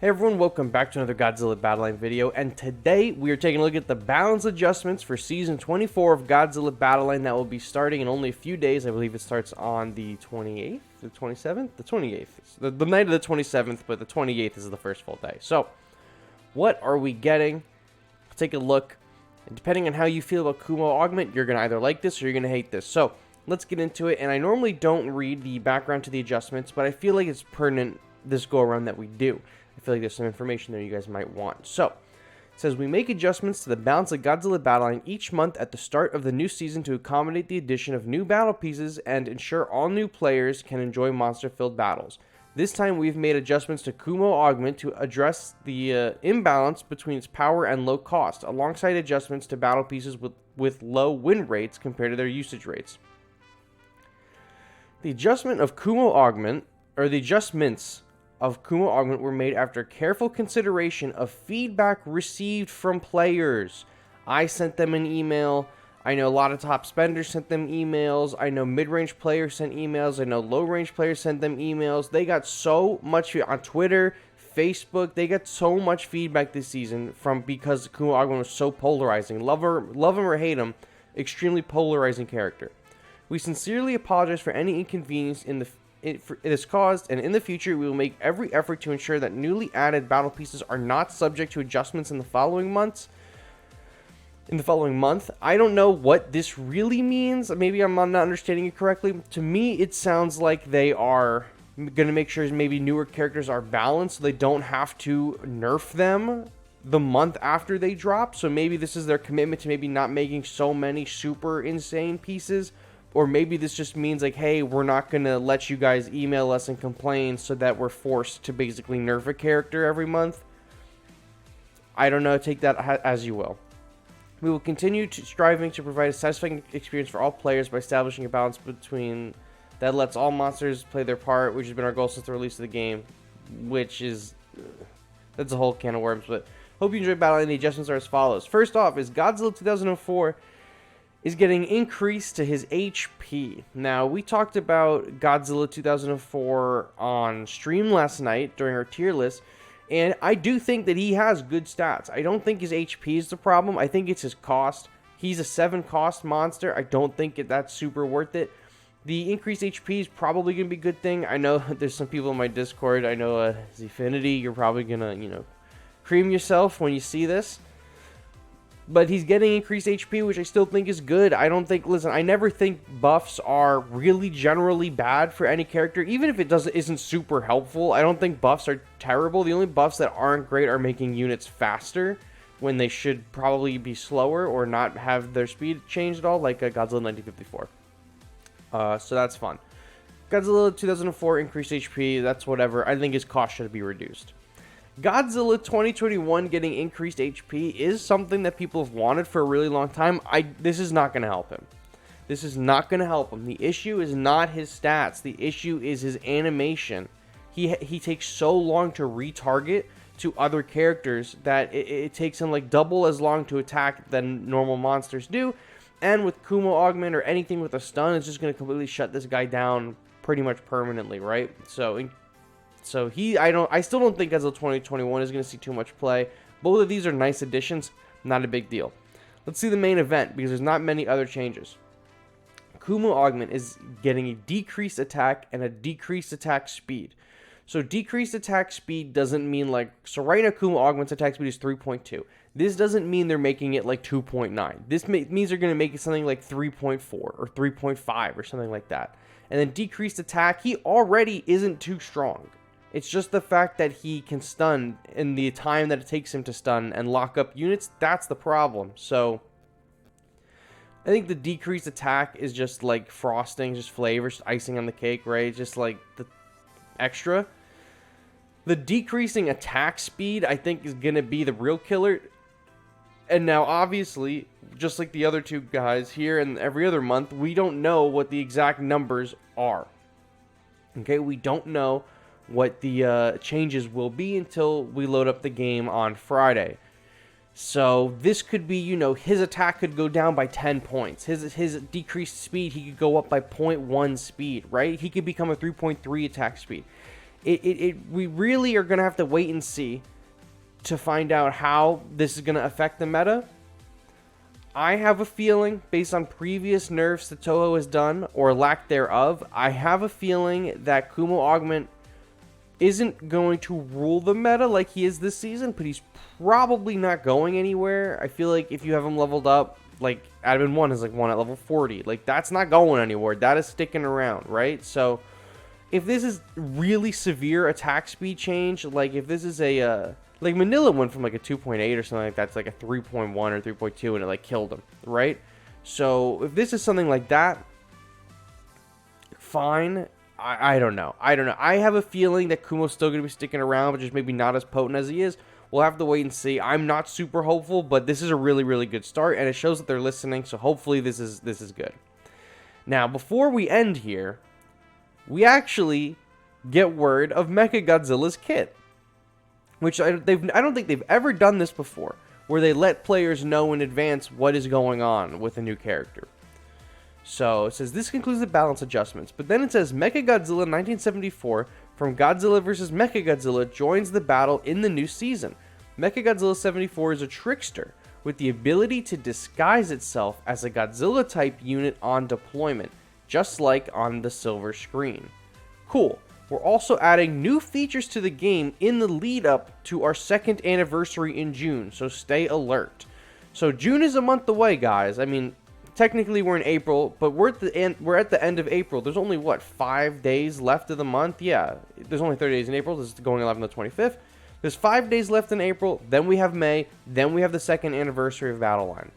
Hey everyone, welcome back to another Godzilla Battleline video, and today we are taking a look at the balance adjustments for Season 24 of Godzilla Battleline that will be starting in only a few days. I believe it starts on the 28th, the 27th? The 28th. The night of the 27th, but the 28th is the first full day. So, what are we getting? Let's take a look. And depending on how you feel about Kumo Augment, you're going to either like this or you're going to hate this. So, let's get into it, and I normally don't read the background to the adjustments, but I feel like it's pertinent this go-around that we do. I feel like there's some information there you guys might want. So, it says, we make adjustments to the balance of Godzilla Battleline each month at the start of the new season to accommodate the addition of new battle pieces and ensure all new players can enjoy monster-filled battles. This time, we've made adjustments to Kumo Augment to address the imbalance between its power and low cost, alongside adjustments to battle pieces with low win rates compared to their usage rates. The adjustment of Kumo Augment, or the adjustments of Kumo Augment were made after careful consideration of feedback received from players. I sent them an email. I know a lot of top spenders sent them emails. I know mid-range players sent emails. I know low-range players sent them emails. They got so much on Twitter, Facebook. They got so much feedback this season because Kumo Augment was so polarizing. Love him or hate him, extremely polarizing character. We sincerely apologize for any inconvenience it is caused, and in the future we will make every effort to ensure that newly added battle pieces are not subject to adjustments in the following month. I don't know what this really means. Maybe I'm not understanding it correctly. To me, it sounds like they are going to make sure maybe newer characters are balanced so they don't have to nerf them the month after they drop. So maybe this is their commitment to maybe not making so many super insane pieces. Or maybe this just means like, hey, we're not going to let you guys email us and complain so that we're forced to basically nerf a character every month. I don't know. Take that as you will. We will continue striving to provide a satisfying experience for all players by establishing a balance between that lets all monsters play their part, which has been our goal since the release of the game, which is... that's a whole can of worms, but hope you enjoy battling. The adjustments are as follows. First off is Godzilla 2004... is getting increased to his HP. Now, we talked about Godzilla 2004 on stream last night during our tier list, and I do think that he has good stats. I don't think his HP is the problem. I think it's his cost. He's a 7 cost monster. I don't think that's super worth it. The increased HP is probably going to be a good thing. I know there's some people in my Discord. I know Zfinity, you're probably going to, cream yourself when you see this. But he's getting increased HP, which I still think is good. I don't think, listen, I never think buffs are really generally bad for any character. Even if it isn't super helpful, I don't think buffs are terrible. The only buffs that aren't great are making units faster when they should probably be slower or not have their speed changed at all, like Godzilla 1954. So that's fun. Godzilla 2004 increased HP, that's whatever. I think his cost should be reduced. Godzilla 2021 getting increased HP is something that people have wanted for a really long time. This is not going to help him. This is not going to help him. The issue is not his stats. The issue is his animation. He takes so long to retarget to other characters that it takes him like double as long to attack than normal monsters do. And with Kumo Augment or anything with a stun, it's just going to completely shut this guy down pretty much permanently, right? I still don't think Godzilla 2021 is going to see too much play. Both of these are nice additions, not a big deal. Let's see the main event, because there's not many other changes. Kumo Augment is getting a decreased attack and a decreased attack speed. So decreased attack speed doesn't mean so right now Kumo Augment's attack speed is 3.2. This doesn't mean they're making it like 2.9. This means they're going to make it something like 3.4 or 3.5 or something like that. And then decreased attack, he already isn't too strong. It's just the fact that he can stun in the time that it takes him to stun and lock up units. That's the problem. So, I think the decreased attack is just like frosting, just flavor, just icing on the cake, right? Just like the extra. The decreasing attack speed, I think, is going to be the real killer. And now, obviously, just like the other two guys here and every other month, we don't know what the exact numbers are. Okay, we don't know what the changes will be until we load up the game on Friday. So this could be, his attack could go down by 10 points. His decreased speed, he could go up by 0.1 speed, right? He could become a 3.3 attack speed. we really are going to have to wait and see to find out how this is going to affect the meta. I have a feeling, based on previous nerfs that Toho has done, or lack thereof, I have a feeling that Kumo Augment isn't going to rule the meta like he is this season, but he's probably not going anywhere. I feel like if you have him leveled up, like Admin 1 is like 1 at level 40, like that's not going anywhere. That is sticking around, right? So if this is really severe attack speed change, like if this is a like Manila went from like a 2.8 or something like that to like a 3.1 or 3.2 and it like killed him, right? So if this is something like that, fine. I don't know. I have a feeling that Kumo's still going to be sticking around, but just maybe not as potent as he is. We'll have to wait and see. I'm not super hopeful, but this is a really, really good start, and it shows that they're listening, so hopefully this is good. Now, before we end here, we actually get word of Mechagodzilla's kit, which I don't think they've ever done this before, where they let players know in advance what is going on with a new character. So it says, this concludes the balance adjustments. But then it says, Mechagodzilla 1974 from Godzilla vs. Mechagodzilla joins the battle in the new season. Mechagodzilla 74 is a trickster with the ability to disguise itself as a Godzilla-type unit on deployment, just like on the silver screen. Cool. We're also adding new features to the game in the lead up to our 2nd anniversary in June, so stay alert. So June is a month away, guys. I mean, technically we're in April, but we're at the end of April. There's only, what, 5 days left of the month? Yeah, there's only 30 days in April. This is going live on the 25th. There's 5 days left in April. Then we have May. Then we have the 2nd anniversary of Battle Line.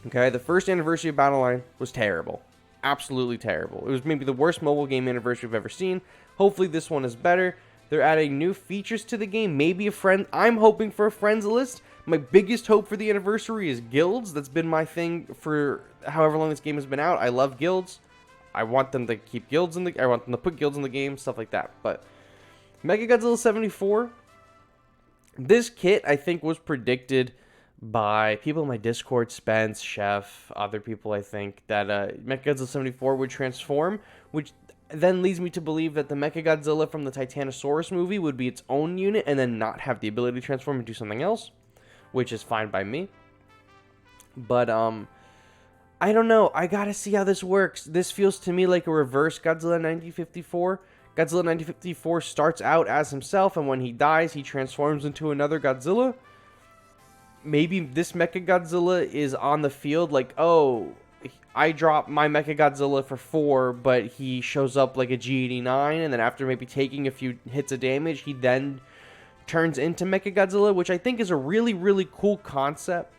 Okay, the 1st anniversary of Battle Line was terrible. Absolutely terrible. It was maybe the worst mobile game anniversary we've ever seen. Hopefully this one is better. They're adding new features to the game. Maybe a friend. I'm hoping for a friends list. My biggest hope for the anniversary is guilds. That's been my thing for however long this game has been out. I love guilds. I want them to keep guilds in the. I want them to put guilds in the game, stuff like that. But Mechagodzilla 74. This kit, I think, was predicted by people in my Discord, Spence, Chef, other people, I think, that Mechagodzilla 74 would transform, which then leads me to believe that the Mechagodzilla from the Titanosaurus movie would be its own unit and then not have the ability to transform and do something else, which is fine by me. But, I don't know. I gotta see how this works. This feels to me like a reverse Godzilla 1954. Godzilla 1954 starts out as himself, and when he dies, he transforms into another Godzilla. Maybe this Mechagodzilla is on the field like, oh, I dropped my Mechagodzilla for 4, but he shows up like a G89, and then after maybe taking a few hits of damage, he then turns into Mechagodzilla, which I think is a really, really cool concept.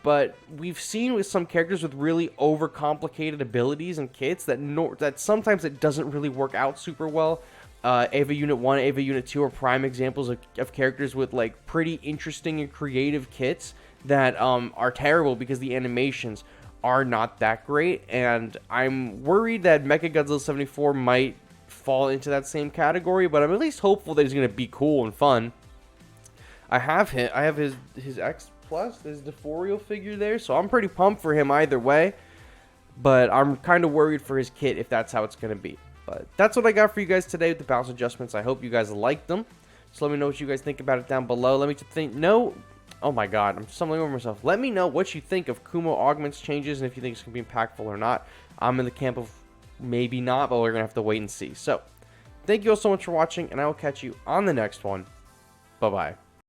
But we've seen with some characters with really overcomplicated abilities and kits that sometimes it doesn't really work out super well. Ava Unit 1, Ava Unit 2 are prime examples of characters with like pretty interesting and creative kits that are terrible because the animations are not that great. And I'm worried that Mechagodzilla 74 might fall into that same category, but I'm at least hopeful that he's going to be cool and fun. I have his X Plus, there's the Deforio figure there, so I'm pretty pumped for him either way, but I'm kind of worried for his kit if that's how it's going to be. But that's what I got for you guys today with the balance adjustments. I hope you guys liked them. So let me know what you guys think about it down below. Let me know. Oh my god, I'm stumbling over myself. Let me know what you think of Kumo Augment's changes and if you think it's going to be impactful or not. I'm in the camp of maybe not, but we're going to have to wait and see. So, thank you all so much for watching, and I will catch you on the next one. Bye-bye.